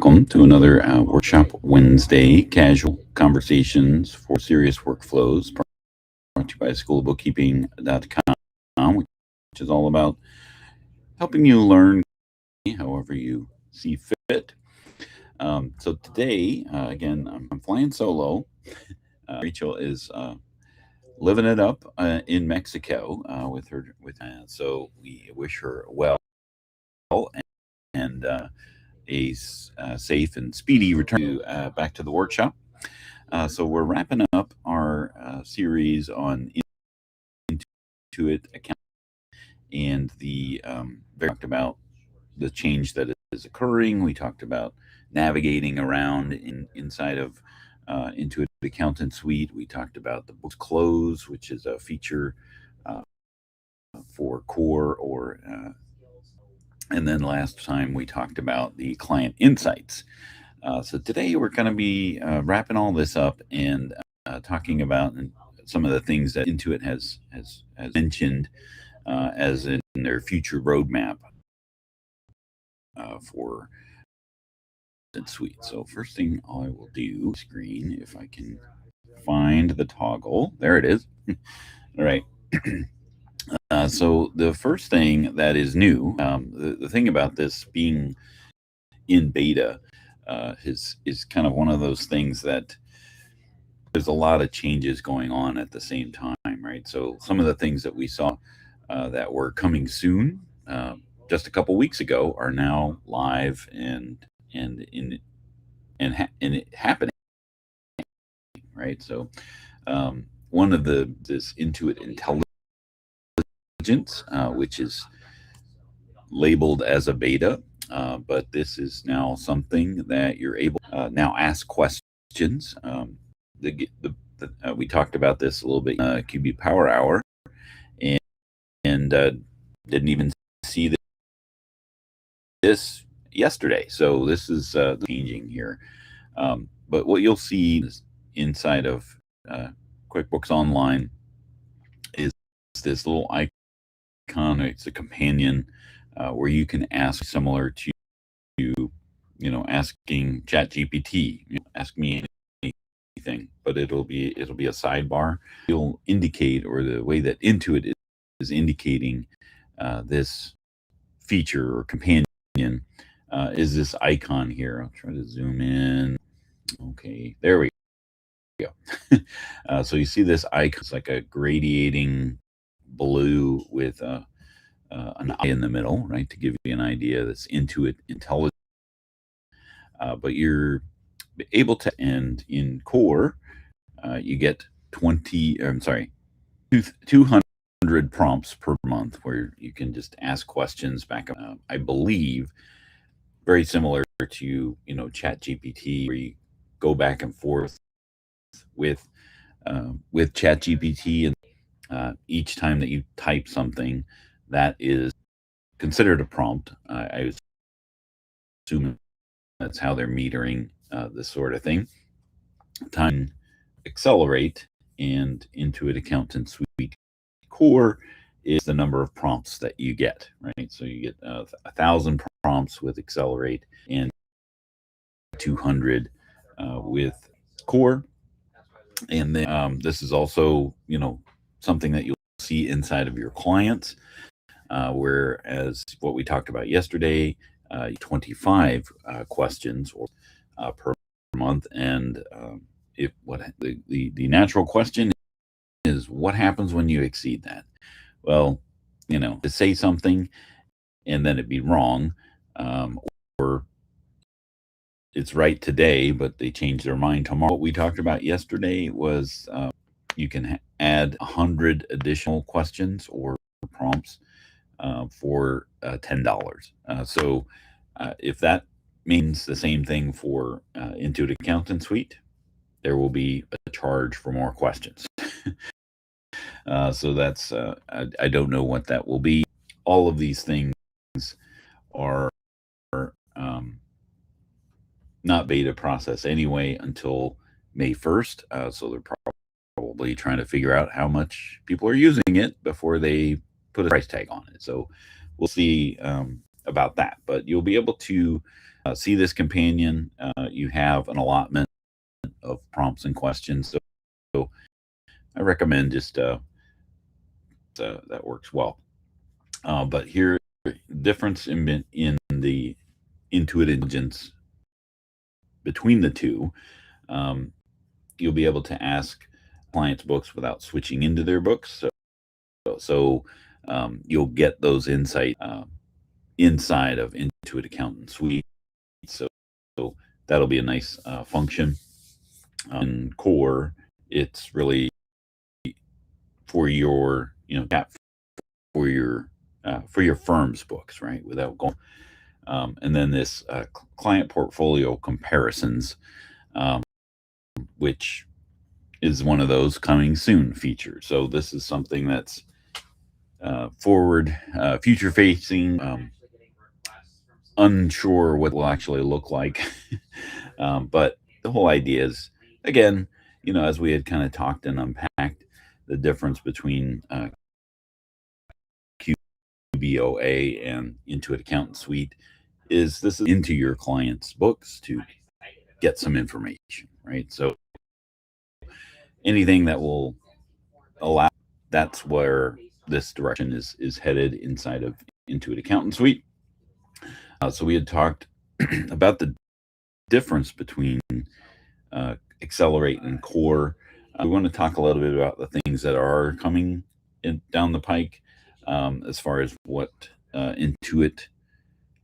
welcome to another Workshop Wednesday, casual conversations for serious workflows, brought to you by schoolofbookkeeping.com, which is all about helping you learn however you see fit. So today, again, I'm flying solo. Rachel is living it up in Mexico with her. So we wish her well and a safe and speedy return back to the workshop. So we're wrapping up our series on Intuit Accountant, and we talked about the change that is occurring. We talked about navigating around inside of Intuit Accountant Suite. We talked about the books close, which is a feature for core and then last time we talked about the client insights. So today we're going to be wrapping all this up and talking about some of the things that Intuit has mentioned as in their future roadmap for the suite. So first thing I will do, screen, if I can find the toggle. There it is. All right. So the first thing that is new, the thing about this being in beta is kind of one of those things that there's a lot of changes going on at the same time, right? So some of the things that we saw that were coming soon just a couple weeks ago are now live and it happening, right? So one of this Intuit Intelligence, which is labeled as a beta, but this is now something that you're able now ask questions. We talked about this a little bit QB Power Hour, and didn't even see this yesterday. So this is changing here. But what you'll see is inside of QuickBooks Online is this little icon. It's a companion where you can ask, similar to asking ChatGPT, ask me anything, but it'll be a sidebar. It'll indicate, or the way that Intuit is indicating this feature or companion is this icon here. I'll try to zoom in. Okay, there we go. So you see this icon. It's like a gradiating blue with an eye in the middle, right, to give you an idea. That's Intuit Intelligence. But you're able to end in core. You get 200 prompts per month where you can just ask questions back. I believe very similar to ChatGPT, where you go back and forth with ChatGPT, and each time that you type something, that is considered a prompt. I assume that's how they're metering this sort of thing. Time Accelerate and Intuit Accountant Suite Core is the number of prompts that you get, right? So you get 1,000 prompts with Accelerate and 200 with Core. And then this is also, something that you'll see inside of your clients, whereas what we talked about yesterday, 25 questions per month, and the natural question is, what happens when you exceed that? Well, to say something and then it be wrong, or it's right today, but they change their mind tomorrow. What we talked about yesterday was you can add 100 additional questions or prompts for $10. So if that means the same thing for Intuit Accountant Suite, there will be a charge for more questions. So that's I don't know what that will be. All of these things are not beta process anyway until May 1st. So they're probably trying to figure out how much people are using it before they put a price tag on it. So we'll see about that. But you'll be able to see this companion, you have an allotment of prompts and questions. So I recommend just that works well. But here, difference in the Intuit intelligence between the two, you'll be able to ask clients' books without switching into their books. So you'll get those insights inside of Intuit Accountant Suite. So that'll be a nice function. In core, it's really for your for your firm's books, right? Without going, and then this client portfolio comparisons, which is one of those coming soon features. So this is something that's forward, future facing. Unsure what it will actually look like, but the whole idea is, again, as we had kind of talked and unpacked the difference between QBOA and Intuit Accountant Suite, is this is into your client's books to get some information, right? So anything that will allow, that's where this direction is headed inside of Intuit Accountant Suite. So we had talked about the difference between Accelerate and Core. We want to talk a little bit about the things that are coming down the pike, as far as what Intuit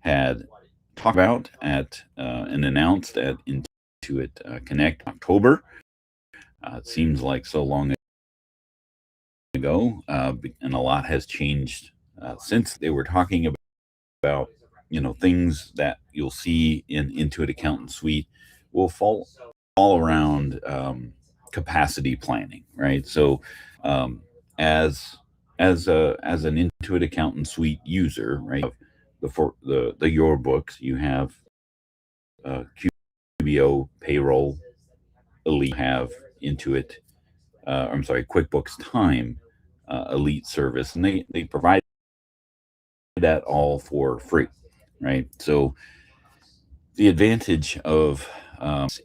had talked about at and announced at Intuit Connect October. It seems like so long ago, and a lot has changed since they were talking about things that you'll see in Intuit Accountant Suite will fall all around capacity planning, right? So as an Intuit Accountant Suite user, right, the your books, you have QBO, Payroll, Elite, you have Intuit, I'm sorry, QuickBooks Time, Elite service, and they provide that all for free, right? So the advantage of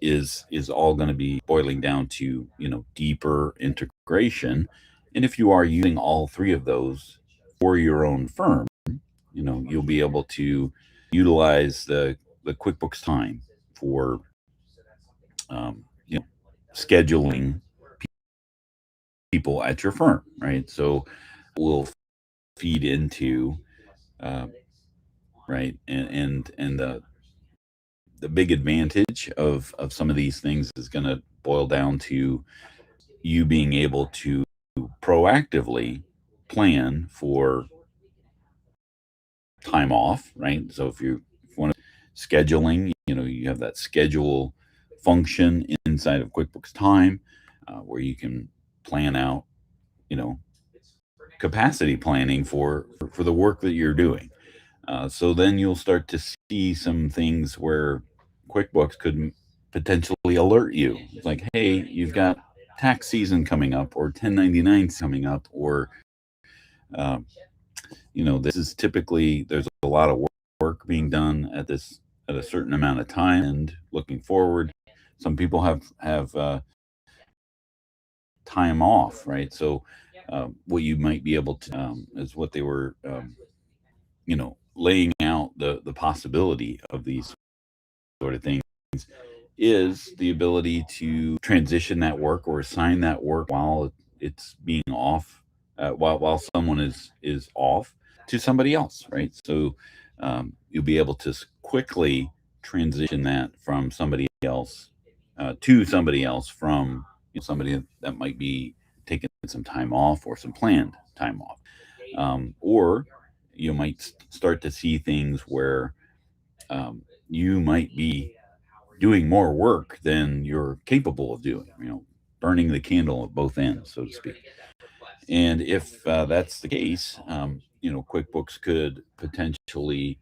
is all going to be boiling down to deeper integration, and if you are using all three of those for your own firm, you'll be able to utilize the QuickBooks Time for scheduling people at your firm, right? So will feed into right, and the big advantage of some of these things is going to boil down to you being able to proactively plan for time off, right? So if you want to scheduling, you have that schedule function inside of QuickBooks Time, where you can plan out, capacity planning for the work that you're doing. So then you'll start to see some things where QuickBooks could potentially alert you. It's like, hey, you've got tax season coming up, or 1099 coming up, or this is typically, there's a lot of work being done at a certain amount of time, and looking forward, some people have time off, right? So what you might be able to is what they were laying out the possibility of these sort of things is the ability to transition that work or assign that work while it's being off, while someone is off, to somebody else, right? So you'll be able to quickly transition that from somebody else to somebody else, from somebody that might be taking some time off or some planned time off, or you might start to see things where you might be doing more work than you're capable of doing, burning the candle at both ends, so to speak. And if that's the case, QuickBooks could potentially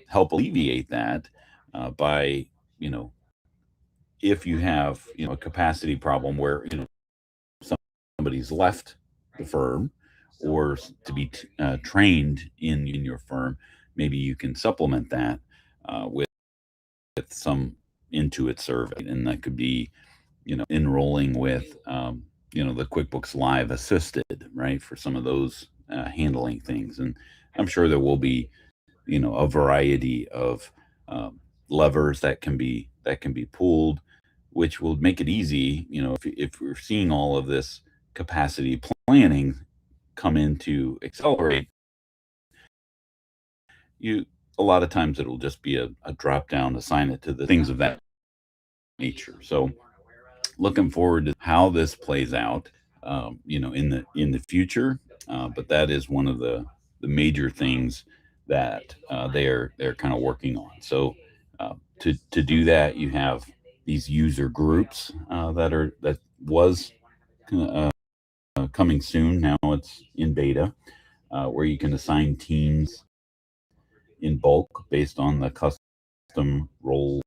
help alleviate that by, if you have, a capacity problem where, somebody's left the firm, or to be trained in your firm, maybe you can supplement that with some Intuit survey, and that could be, enrolling with, the QuickBooks Live Assisted, right, for some of those handling things. And I'm sure there will be, a variety of levers that can be pulled, which will make it easy. If we're seeing all of this capacity planning come into Accelerate, a lot of times it'll just be a drop down, assign it to the things of that nature. So looking forward to how this plays out, in the future. But that is one of the major things that they're kind of working on. So to do that, you have these user groups that was uh, coming soon. Now it's in beta, where you can assign teams in bulk based on the custom role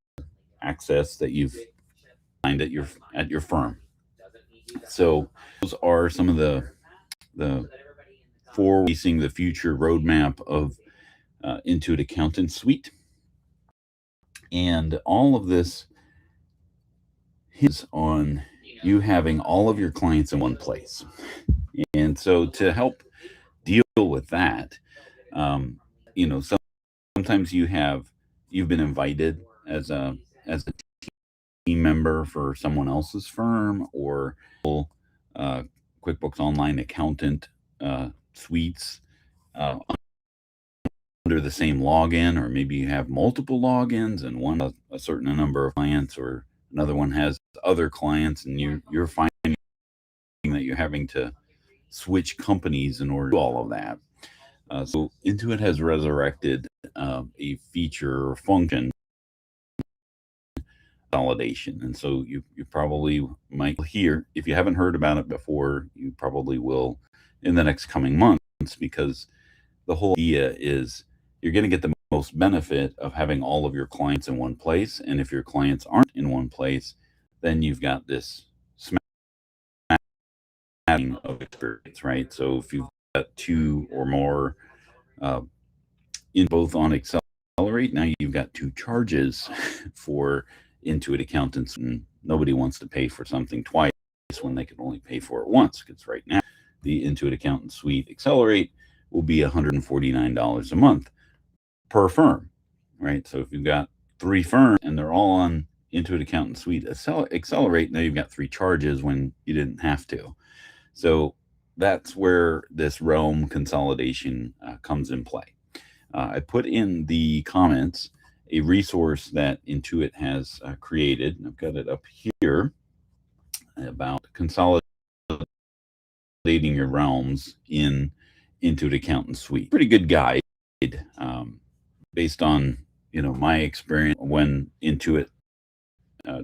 access that you've signed at your firm. So those are some of the forward facing the future roadmap of Intuit Accountant Suite, and all of this hinges on you having all of your clients in one place. And so to help deal with that, you know, sometimes you've been invited as a team member for someone else's firm, or uh, QuickBooks Online Accountant suites uh, under the same login, or maybe you have multiple logins and one has a certain number of clients, or another one has other clients, and you're finding that you're having to switch companies in order to do all of that. So Intuit has resurrected a feature or function, consolidation. And so you probably might hear, if you haven't heard about it before, you probably will in the next coming months, because the whole idea is you're going to get the most benefit of having all of your clients in one place. And if your clients aren't in one place, then you've got this smashing of experience, right? So if you've got two or more uh, in both on Accelerate, now you've got two charges for Intuit Accountants, and nobody wants to pay for something twice when they can only pay for it once. Because right now, the Intuit Accountant Suite Accelerate will be $149 a month per firm, right? So if you've got 3 firms and they're all on Intuit Accountant Suite Accelerate, now you've got 3 charges when you didn't have to. So that's where this realm consolidation comes in play. I put in the comments a resource that Intuit has created, and I've got it up here, about consolidating your realms in Intuit Accountant Suite. Pretty good guide, based on my experience when Intuit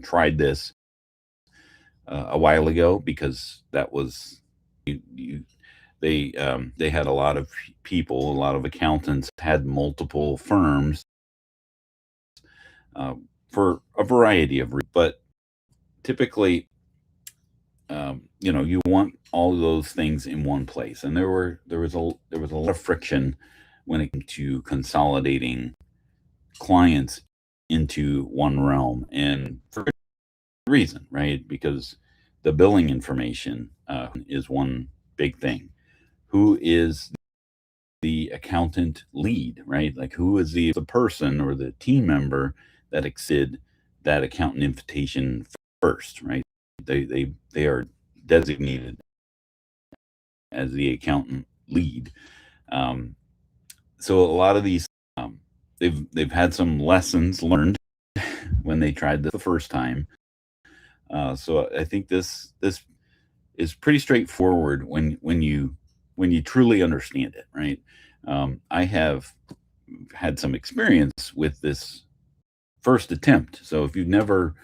tried this a while ago, because that was they had a lot of people, a lot of accountants had multiple firms for a variety of reasons, but typically, you want all of those things in one place, and there was a lot of friction when it came to consolidating clients into one realm, and for good reason, right? Because the billing information is one big thing. Who is the accountant lead, right? Like, who is the person or the team member that exceed that accountant invitation first, right? They are designated as the accountant lead. So a lot of these, they've had some lessons learned when they tried this the first time. So I think this is pretty straightforward when you truly understand it, right? I have had some experience with this first attempt. So if you've never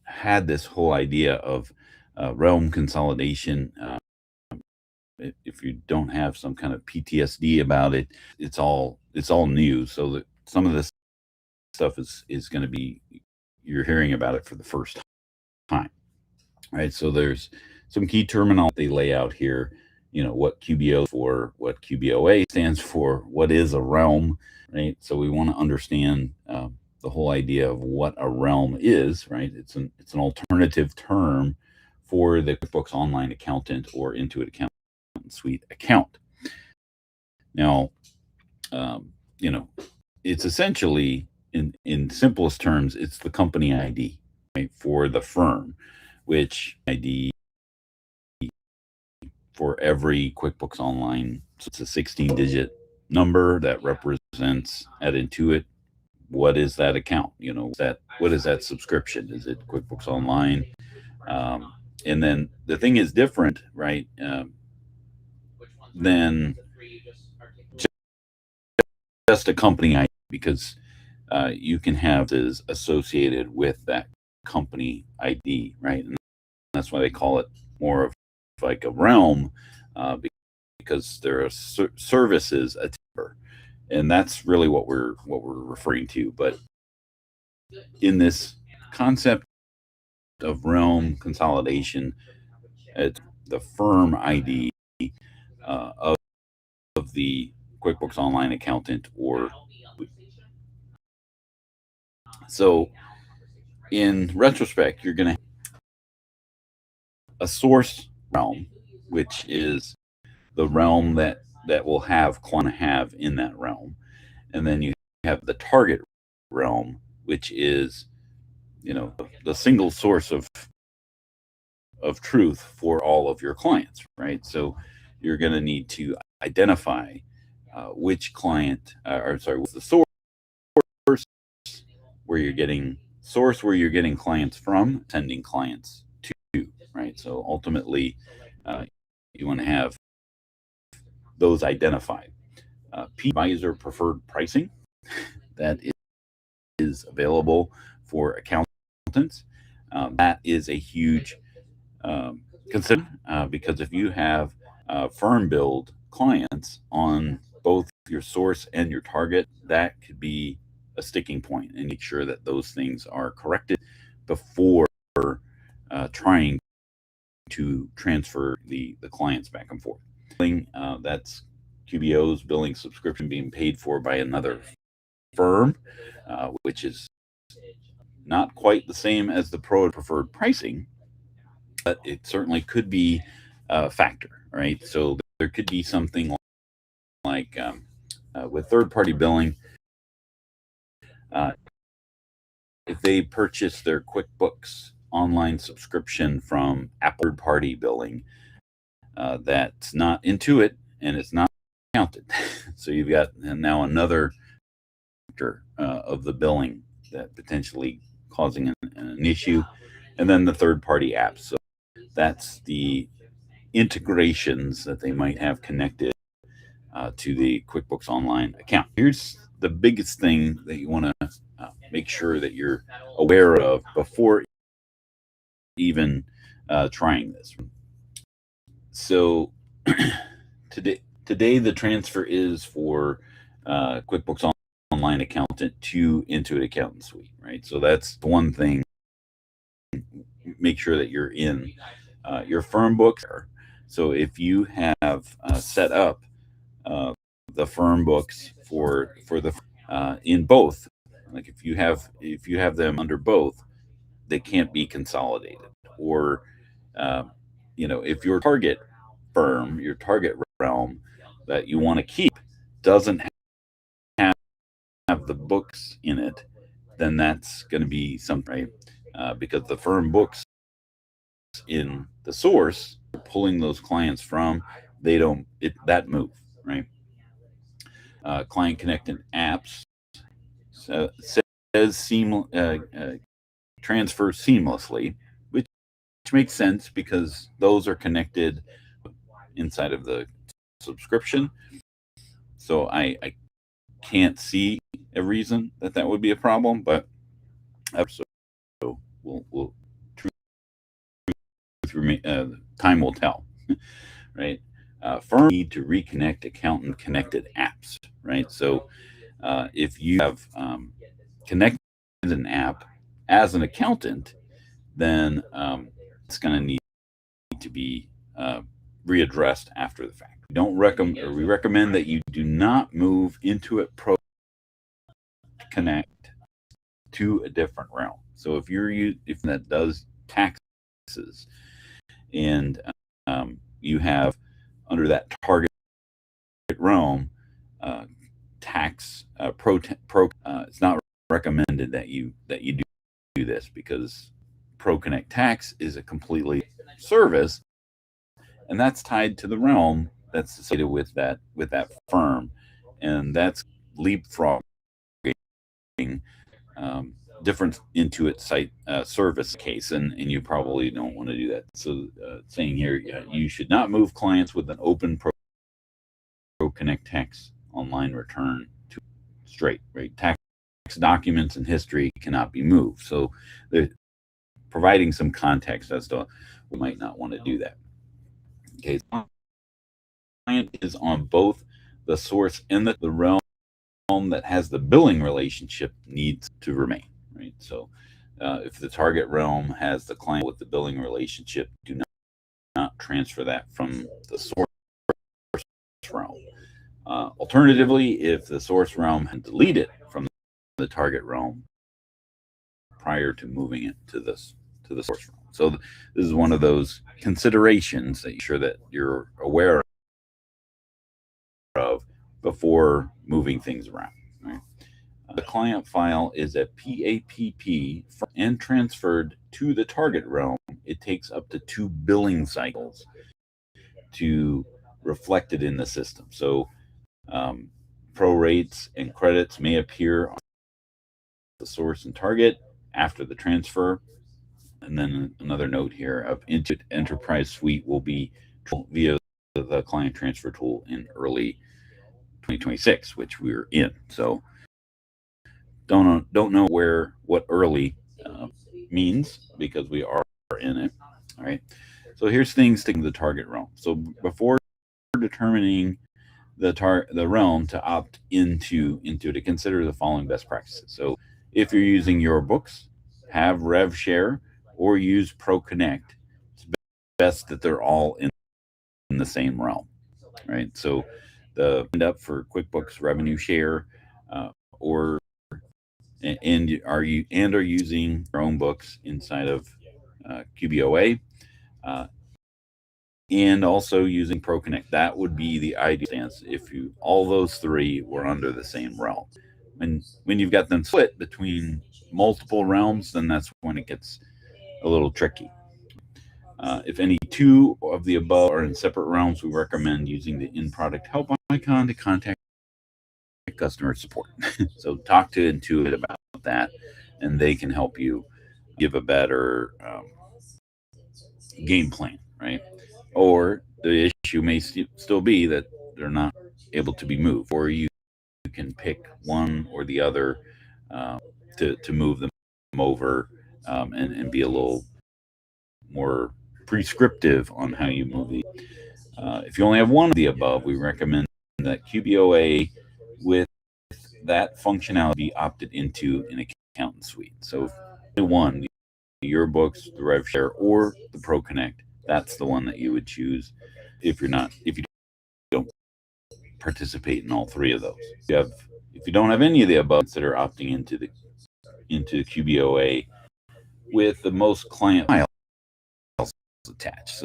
had this whole idea of realm consolidation, if you don't have some kind of PTSD about it, it's all new. So that some of this stuff is going to be, you're hearing about it for the first time, right? So there's some key terminology they lay out here. What QBO for, what QBOA stands for, what is a realm, right? So we want to understand the whole idea of what a realm is, right? It's an alternative term for the QuickBooks Online Accountant or Intuit Accountant Suite account. Now, you know, it's essentially, in simplest terms, it's the company ID, right, for the firm, which ID for every QuickBooks Online. So it's a 16-digit number that represents at Intuit what is that account. What is that subscription? Is it QuickBooks Online? And then the thing is different, right? Than just a company ID, because you can have this associated with that company ID, right? And that's why they call it more of like a realm, because there are services a timber, and that's really what we're referring to. But in this concept of realm consolidation, it's the firm ID of the QuickBooks Online Accountant. Or so in retrospect, you're going to have a source realm, which is the realm that will have in that realm, and then you have the target realm, which is the single source of truth for all of your clients, right? So you're going to need to identify which client, what's the source where you're getting clients from, sending clients to, right? So ultimately, you want to have those identified. Advisor preferred pricing that is available for accountants. That is a huge concern, because if you have firm billed clients on both your source and your target, that could be a sticking point, and make sure that those things are corrected before trying to transfer the clients back and forth. That's QBO's billing subscription being paid for by another firm, which is not quite the same as the preferred pricing, but it certainly could be a factor, right? So there could be something like with third-party billing, if they purchase their QuickBooks Online subscription from Apple third-party billing, that's not Intuit and it's not counted. So you've got now another factor of the billing that potentially causing an issue, and then the third-party apps. So that's the integrations that they might have connected to the QuickBooks Online account. Here's the biggest thing that you want to make sure that you're aware of before even trying this. So today the transfer is for QuickBooks Online Accountant to Intuit Accountant Suite, right? So that's the one thing. Make sure that you're in your firm books. So if you have set up the firm books for the in both, like if you have them under both, they can't be consolidated. Or if your target firm, your target realm that you want to keep doesn't have the books in it, then that's going to be something, right? Because the firm books in the source, pulling those clients from, that move, right? Client connected apps says transfer seamlessly, which makes sense because those are connected inside of the subscription. So I can't see a reason that would be a problem, but so we'll time will tell, right? Firm need to reconnect accountant connected apps, right? So if you have connected an app as an accountant, then it's going to need to be readdressed after the fact. We recommend that you do not move Intuit ProConnect to a different realm. So if if that does taxes, and you have under that target realm tax it's not recommended that you do this, because ProConnect Tax is a completely service, and that's tied to the realm that's associated with that firm, and that's leapfrogging different Intuit site service case, and you probably don't want to do that. So saying here, you should not move clients with an open ProConnect Tax online return to straight, right? Tax documents and history cannot be moved. So they're providing some context as to we might not want to do that. Okay, the client is on both the source and the realm that has the billing relationship needs to remain, right? So if the target realm has the client with the billing relationship, do not transfer that from the source realm. Alternatively, if the source realm had deleted from the target realm prior to moving it to the source realm. So this is one of those considerations that you're aware of before moving things around. Right? The client file is a PAPP and transferred to the target realm. It takes up to 2 billing cycles to reflect it in the system. So prorates and credits may appear on the source and target after the transfer. And then another note here of Intuit Enterprise Suite will be via the client transfer tool in early 2026, which we're in. So don't know what early means, because we are in it. All right. So here's things to the target realm. So before determining the realm to opt into to consider the following best practices. So if you're using your books, have rev share or use ProConnect, it's best that they're all in the same realm, right? So the end up for QuickBooks revenue share, or are using your own books inside of QBOA, and also using ProConnect. That would be the ideal stance if all those three were under the same realm. When you've got them split between multiple realms, then that's when it gets a little tricky. If any two of the above are in separate realms, we recommend using the in-product help icon to contact customer support. So talk to Intuit about that, and they can help you give a better game plan, right? Or the issue may still be that they're not able to be moved, or you can pick one or the other to move them over, and be a little more prescriptive on how you move these. If you only have one of the above, we recommend that QBOA with that functionality be opted into an Accountant Suite. So if one, your books, the rev share, or the ProConnect, that's the one that you would choose if you don't participate in all three of those. If you don't have any of the above, consider opting into QBOA with the most client files attached.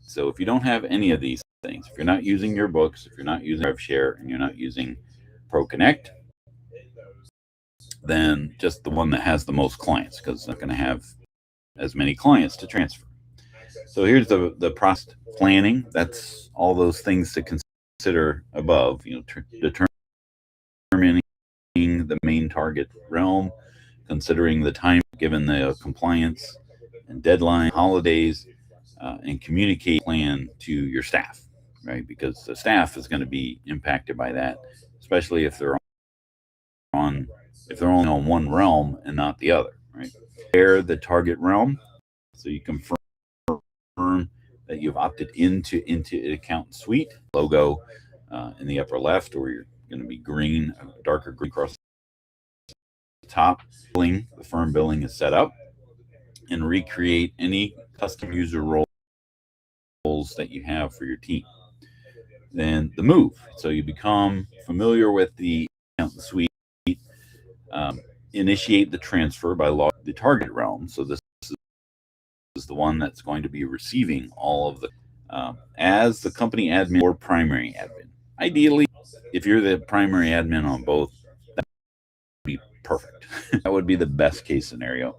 So if you don't have any of these things, if you're not using your books, if you're not using RevShare, and you're not using ProConnect, then just the one that has the most clients, because it's not going to have as many clients to transfer. So here's the process planning. That's all those things to consider above. Determining the main target realm, considering the time given the compliance and deadline, holidays, and communicate plan to your staff, right? Because the staff is going to be impacted by that, especially if they're only on one realm and not the other, right? Share the target realm, so you confirm that you've opted into Accountant Suite. Logo in the upper left, or you're going to be green, darker green across the top. The firm billing is set up, and recreate any custom user roles that you have for your team. Then the move. So you become familiar with the Accountant Suite. initiate the transfer by logging the target realm. So this is the one that's going to be receiving all of the as the company admin or primary admin. Ideally, if you're the primary admin on both, that would be perfect. That would be the best case scenario.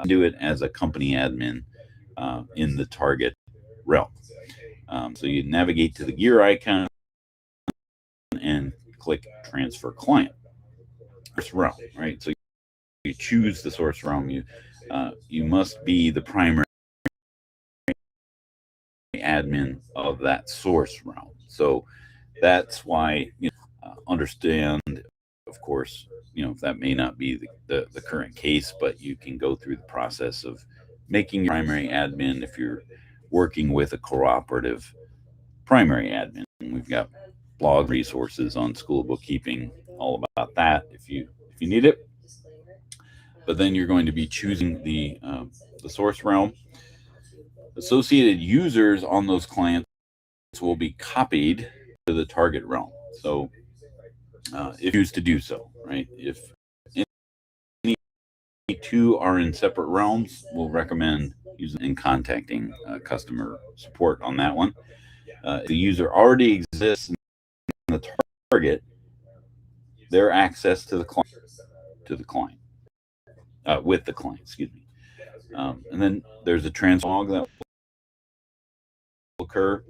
Do it as a company admin in the target realm. So you navigate to the gear icon and click Transfer Client. Source realm, right? So you choose the source realm. You must be the primary admin of that source realm. So that's why understand, of course, that may not be the current case, but you can go through the process of making your primary admin if you're working with a cooperative primary admin. We've got blog resources on School Bookkeeping all about that if you need it. But then you're going to be choosing the source realm. Associated users on those clients will be copied to the target realm. So if you choose to do so, right? If any two are in separate realms, we'll recommend using and contacting customer support on that one. If the user already exists in the target, their access to the client with the client, excuse me. And then there's a transfer log that will occur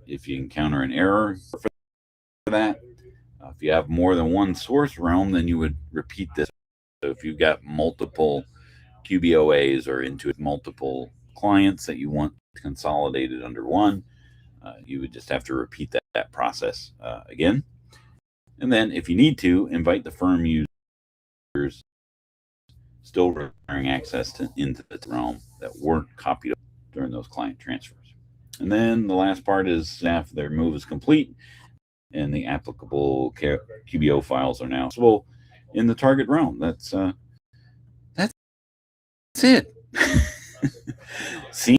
if you encounter an error for that. If you have more than one source realm, then you would repeat this. So if you've got multiple QBOAs or Intuit multiple clients that you want consolidated under one, you would just have to repeat that process again. And then if you need to, invite the firm users still requiring access into the realm that weren't copied during those client transfers. And then the last part is after their move is complete and the applicable QBO files are now accessible in the target realm. That's it. See,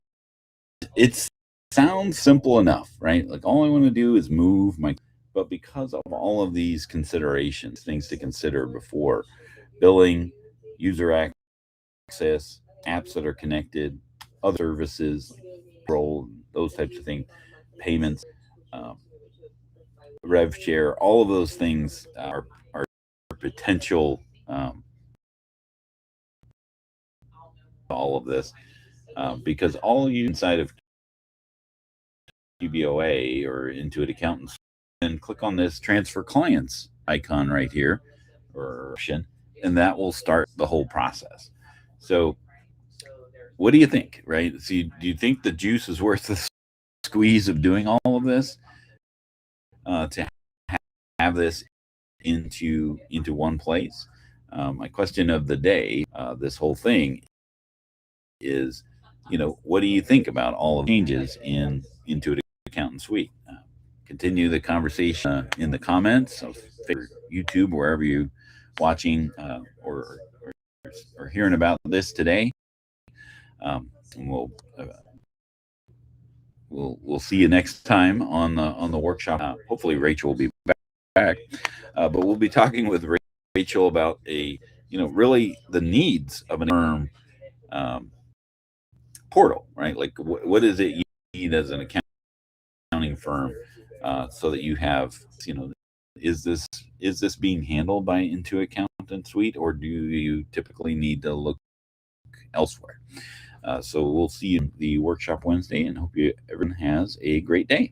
it sounds simple enough, right? Like all I want to do is move my, but because of all of these considerations, things to consider before billing, user access, apps that are connected, other services, Payroll, those types of things, payments, rev share, all of those things are potential. All of this because all you inside of QBOA or Intuit Accountant Suite, and click on this Transfer Clients icon right here or option, and that will start the whole process. So what do you think, right? So do you think the juice is worth the squeeze of doing all of this to have this into one place? My question of the day, this whole thing is, what do you think about all of the changes in Intuit Accountant Suite? Continue the conversation in the comments of YouTube, wherever you're watching or hearing about this today. And we'll see you next time on the workshop. Hopefully Rachel will be back, but we'll be talking with Rachel about really the needs of an firm portal, right? Like what is it you need as an accounting firm so that you have, is this being handled by Intuit Accountant Suite, or do you typically need to look elsewhere? So we'll see you in the workshop Wednesday, and hope everyone has a great day.